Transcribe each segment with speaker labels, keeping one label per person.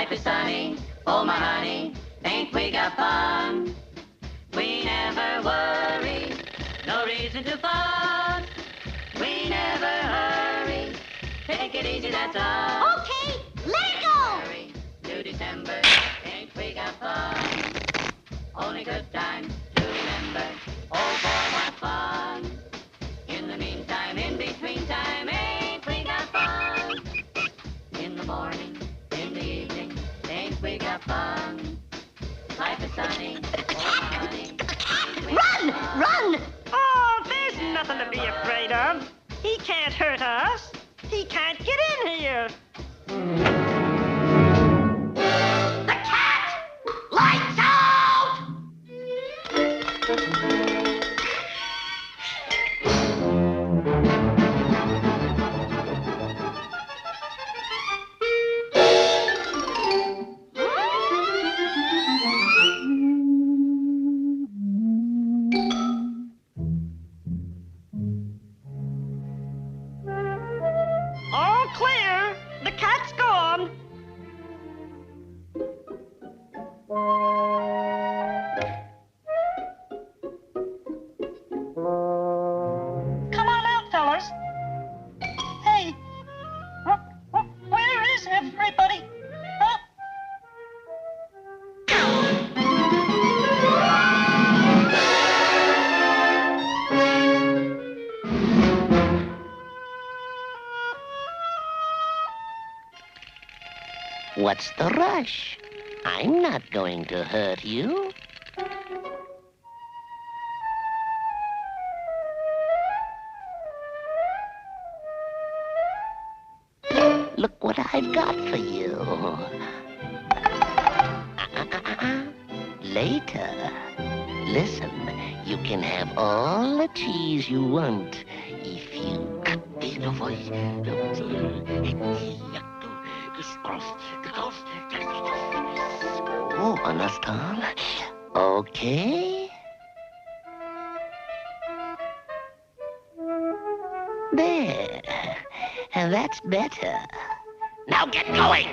Speaker 1: Life is sunny, oh my honey, think we got fun. We never worry, no reason to fuss. We never hurry, take it easy, that's all.
Speaker 2: Okay, let it go!
Speaker 1: Hurry to December, think we got fun. Only good times to remember, oh boy, what fun. In the meantime, in between time, ain't we got fun. In the morning, in the evening, ain't we got fun. Life is sunny, oh honey.
Speaker 2: Run! Run!
Speaker 3: Oh, there's nothing to be afraid of. He can't hurt us. He can't get in here.
Speaker 2: The cat! Lights out!
Speaker 3: All clear. The cat's gone. Come on out, fellas. Hey, where is everybody? Huh?
Speaker 4: What's the rush? I'm not going to hurt you. Look what I've got for you. Later. Listen, you can have all the cheese you want if you... Oh, understand? Okay. There. That's better. Now get going!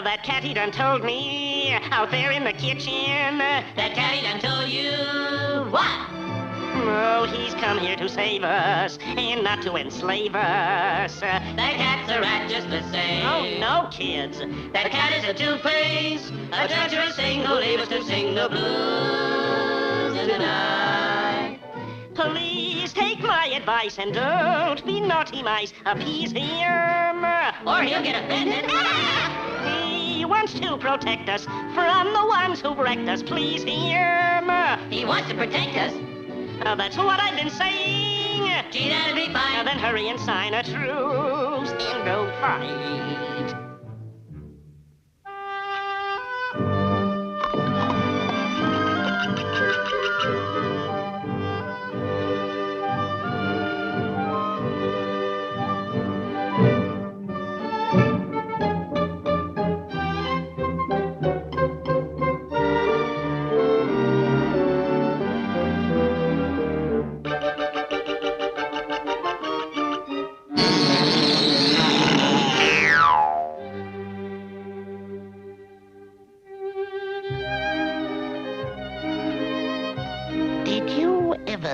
Speaker 3: That cat, he done told me out there in the kitchen.
Speaker 1: That cat, he done told you what?
Speaker 3: Oh, he's come here to save us and not to enslave us.
Speaker 1: That cat's a rat just the same.
Speaker 3: Oh, no, kids.
Speaker 1: That cat is a two-face, a treacherous thing who'll leave us to sing the blues in the night.
Speaker 3: Please take my advice and don't be naughty mice. Appease him.
Speaker 1: Or he'll get offended.
Speaker 3: He wants to protect us from the ones who wrecked us. Please him.
Speaker 1: He wants to protect us.
Speaker 3: That's what I've been saying.
Speaker 1: Gee, that'll be fine.
Speaker 3: Then hurry and sign a truce and don't fight.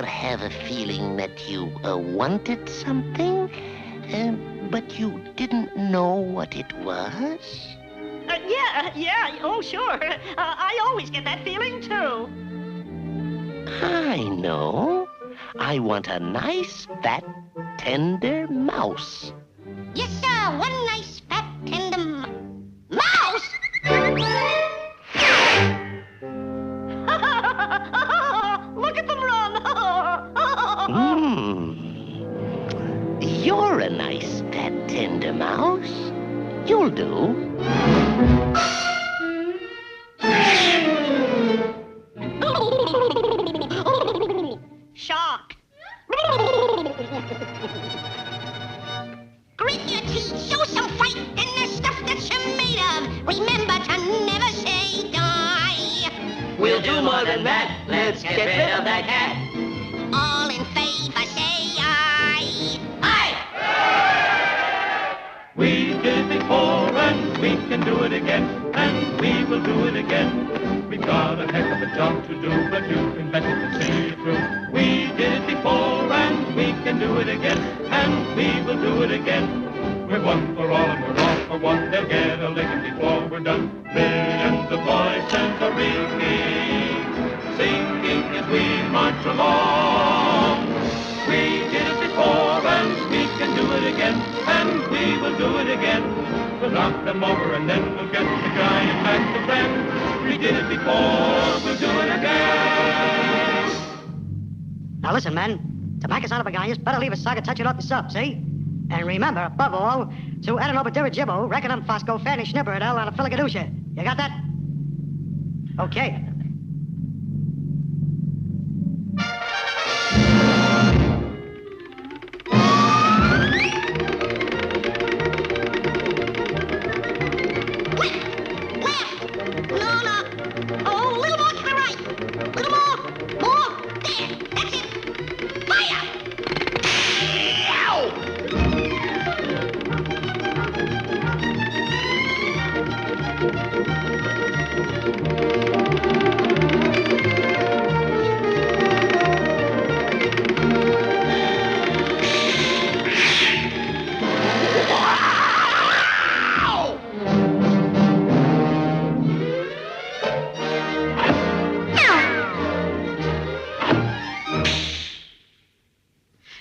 Speaker 4: Have a feeling that you wanted something, but you didn't know what it was?
Speaker 3: Yeah, oh sure. I always get that feeling too.
Speaker 4: I know. I want a nice, fat, tender mouse.
Speaker 2: Yes, sir, one nice, fat, tender mouse!
Speaker 3: Look at them run!
Speaker 4: You're a nice, fat, tender mouse. You'll do.
Speaker 3: Shock.
Speaker 2: Grit your teeth, show some fight in the stuff that you're made of. Remember to never say die.
Speaker 1: We'll do more than that. Let's get rid of that cat.
Speaker 5: We did it before and we can do it again, and we will do it again. We've got a heck of a job to do, but you can bet it will see it through. We did it before and we can do it again, and we will do it again. We're one for all and we're all for one. They'll get a licking before we're done. Millions of voices are ringing, singing as we march along. We did it before and we can do it again, and we will do it again. We'll knock them over and then we'll get the giant back to friend. We did it before, we'll do it again.
Speaker 3: Now listen, men. To make us out of a guy, you better leave a socket touching off the sub, see? And remember, above all, to Edenobadirajibo, Reckonum Fosco, Fanny Schnibberidel, and a Filigadusha. You got that? Okay.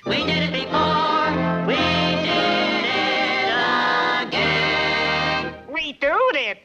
Speaker 1: We did it before, we did it again.
Speaker 3: We do it.